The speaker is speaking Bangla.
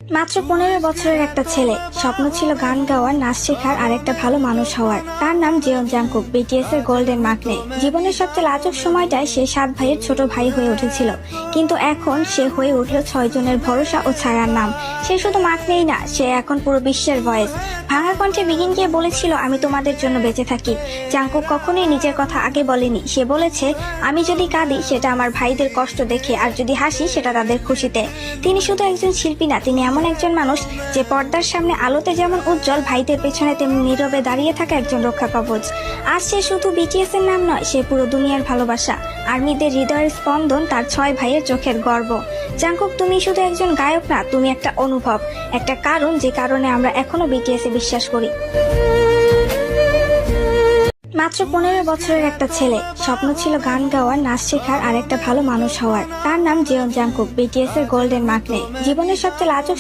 মাত্র 15 বছরের একটা ছেলে, স্বপ্ন ছিল গান গাওয়ার, নাচ শেখার আর একটা ভালো মানুষ হওয়ার। তার নাম জেয়ন জাংকুক, বিটিএস এর গোল্ডেন মাকনে। জীবনের সবচেয়ে লাজুক সময়টায় সে 7 ভাইয়ের ছোট ভাই হয়ে উঠেছিল, কিন্তু এখন সে হয়ে উঠল 6 জনের ভরসা ও ছায়ার নাম। সে শুধু মাকনেই না, সে এখন পুরো বিশ্বের ভয়েস। ভাঙা কণ্ঠে বিগিন গিয়ে বলেছিল, আমি তোমাদের জন্য বেঁচে থাকি। জাংকুক কখনোই নিজের কথা আগে বলেনি। সে বলেছে, আমি যদি কাঁদি সেটা আমার ভাইদের কষ্ট দেখে, আর যদি হাসি সেটা তাদের খুশিতে। তিনি শুধু একজন শিল্পী না, তিনি এমন একজন মানুষ যে পর্দার সামনে আলোতে যেমন উজ্জ্বল, ভাইদের পেছনে তেমনি নীরবে দাঁড়িয়ে থাকা একজন রক্ষা কবচ। আজ সে শুধু বিটিএস এর নাম নয়, সে পুরো দুনিয়ার ভালোবাসা, আর্মিদের হৃদয়ের স্পন্দন, তার 6 ভাইয়ের চোখের গর্ব। জাংকুক, তুমি শুধু একজন গায়ক না, তুমি একটা অনুভব, একটা কারণ, যে কারণে আমরা এখনো বিটিএস এ বিশ্বাস করি। মাত্র 15 বছরের একটা ছেলে, স্বপ্ন ছিল গান গাওয়ার, নাচ শেখার আর একটা ভালো মানুষ হওয়ার। তার নাম জেয়ন জাংকুক, বিটিএস এর গোল্ডেন মাকনে। জীবনের সবচেয়ে লাজুক